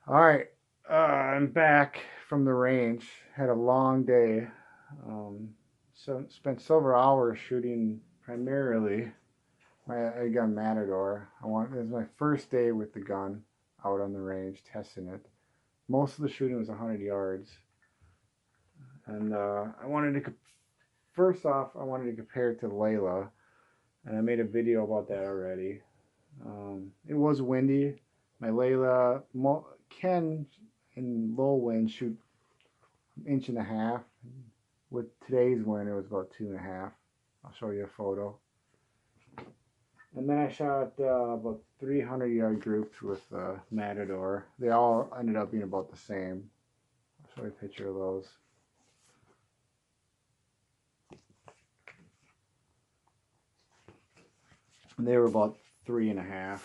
All right, I'm back from the range. Had a long day. Um, so spent several hours shooting primarily my Airgun Matador. It was my first day with the gun out on the range testing it. Most of the shooting was 100 yards, and first off I wanted to compare it to Layla, and I made a video about that already. It was windy. My Layla can in low wind shoot inch and a half. With today's wind, it was about 2.5. I'll show you a photo. And then I shot about 300-yard groups with Matador. They all ended up being about the same. I'll show you a picture of those. And they were about 3.5.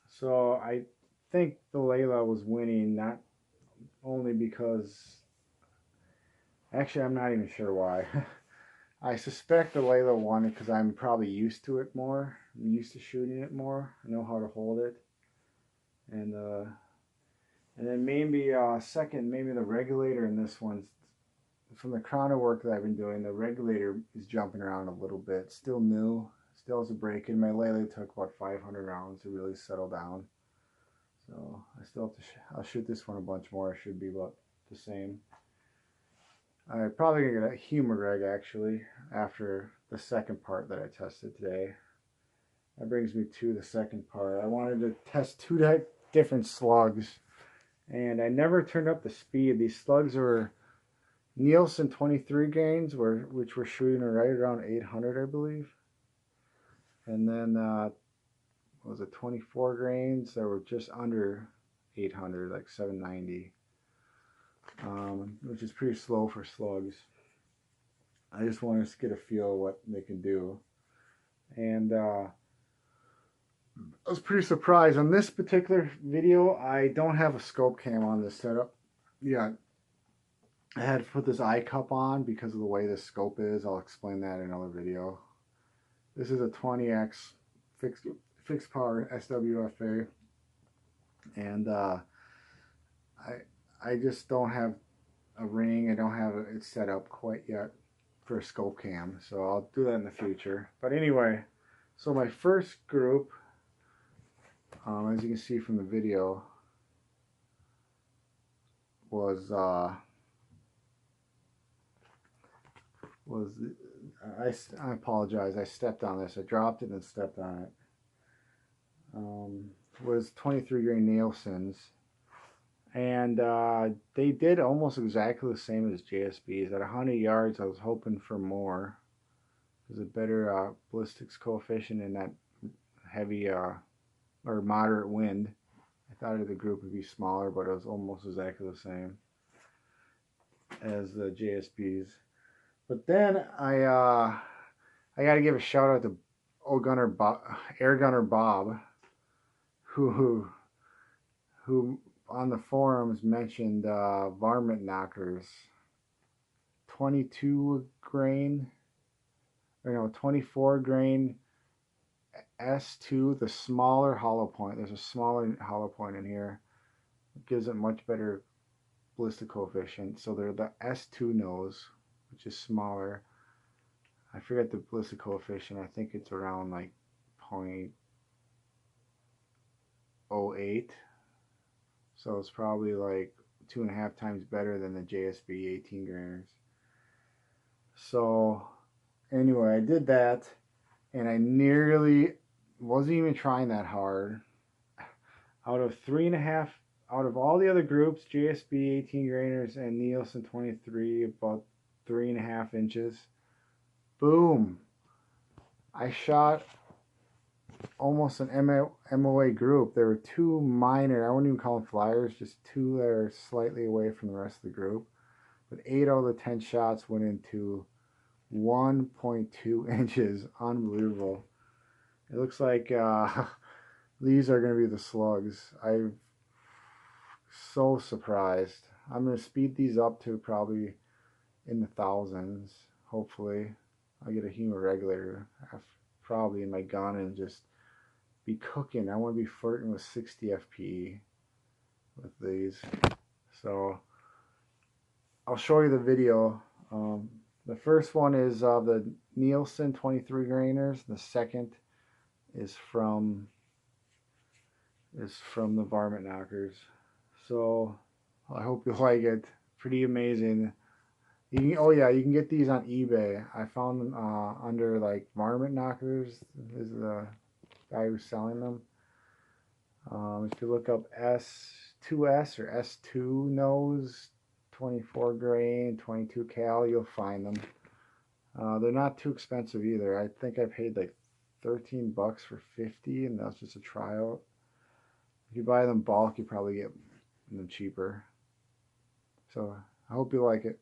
So I think the Layla was winning, not only because, actually, I'm not even sure why. I suspect the Layla won it because I'm probably used to it more. I'm used to shooting it more. I know how to hold it, and uh, and then maybe second, maybe the regulator in this one, from the chrono work that I've been doing, the regulator is jumping around a little bit. Still new, still has a break in. My Layla took about 500 rounds to really settle down. So I still have to. I'll shoot this one a bunch more. It should be about the same. I'm probably gonna get a humor reg actually after the second part that I tested today. That brings me to the second part. I wanted to test two different slugs, and I never turned up the speed. These slugs were Nielson 23 grains, which were shooting right around 800, I believe. And then was it 24 grains that were just under 800, like 790, which is pretty slow for slugs. I just wanted to get a feel of what they can do. And I was pretty surprised. On this particular video, I don't have a scope cam on this setup. Yeah, I had to put this eye cup on because of the way this scope is. I'll explain that in another video. This is a 20x fixed power SWFA, and I I just don't have a ring. I don't have it set up quite yet for a scope cam, so I'll do that in the future. But anyway, so my first group, as you can see from the video, was was I apologize. I stepped on this. I dropped it and stepped on it. Was 23 grain Nielsen's, and they did almost exactly the same as JSB's. At 100 yards, I was hoping for more. There's a better ballistics coefficient in that heavy or moderate wind. I thought the group would be smaller, but it was almost exactly the same as the JSB's. But then I got to give a shout out to Air Gunner Bob, who on the forums mentioned varmint knockers, 22 grain, or no, 24 grain S2, the smaller hollow point. There's a smaller hollow point in here. It gives it much better ballistic coefficient. So they're the S2 nose, which is smaller. I forget the ballistic coefficient. I think it's around like 0.08. So it's probably like 2.5 times better than the JSB 18 grainers. So anyway, I did that, and I nearly wasn't even trying that hard. Out of 3.5, out of all the other groups, JSB 18 grainers and Nielsen 23, about 3.5 inches. Boom! I shot almost an MOA group. There were two minor, I wouldn't even call them flyers, just two that are slightly away from the rest of the group. But 8 out of the 10 shots went into 1.2 inches. Unbelievable. It looks like these are going to be the slugs. I'm so surprised. I'm going to speed these up to probably in the thousands. Hopefully, I'll get a humor regulator probably in my gun and just be cooking. I want to be flirting with 60 FPE. with these. So I'll show you the video. The first one is the Nielson 23 grainers. The second is from the Varmint knockers. So I hope you like it. Pretty amazing. You can, oh yeah, you can get these on eBay. I found them under like Varmint knockers is the guy who's selling them. If you look up S2S or S2 nose, 24 grain, 22 cal, you'll find them. They're not too expensive either. I think I paid like 13 bucks for 50, and that's just a tryout. If you buy them bulk, you probably get them cheaper. So I hope you like it.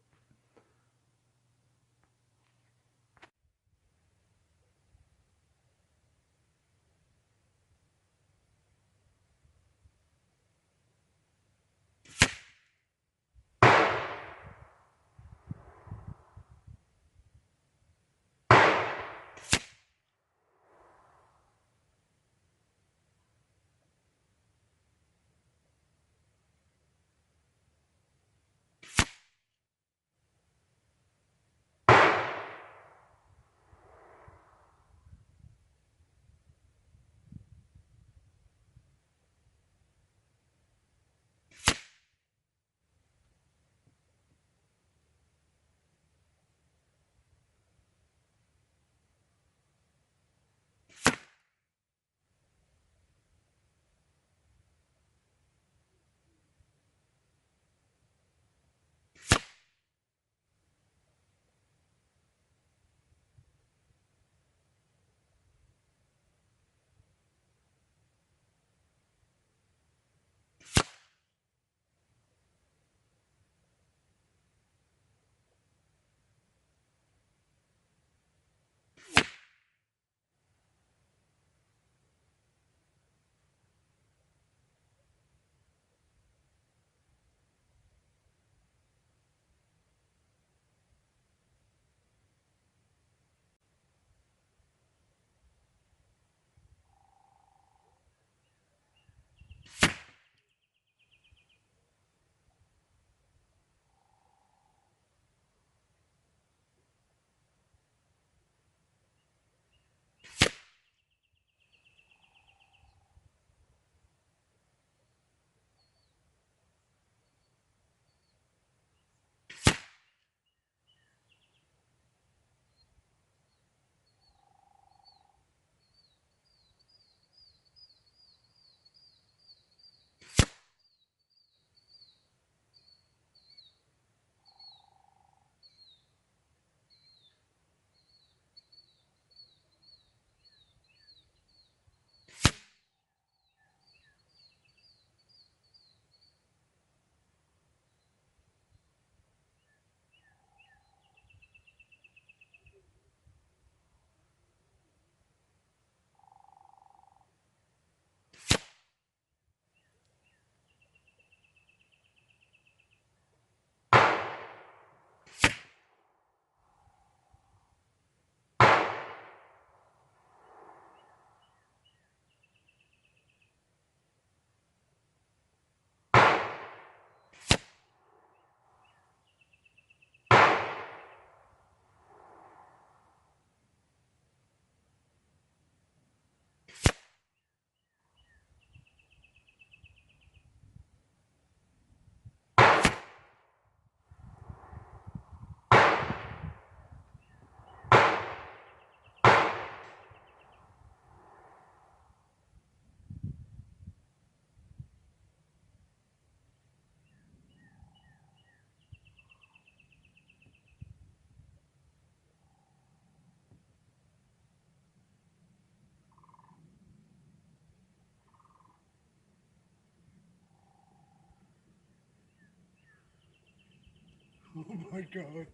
Oh my god.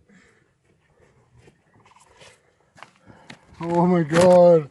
Oh my god.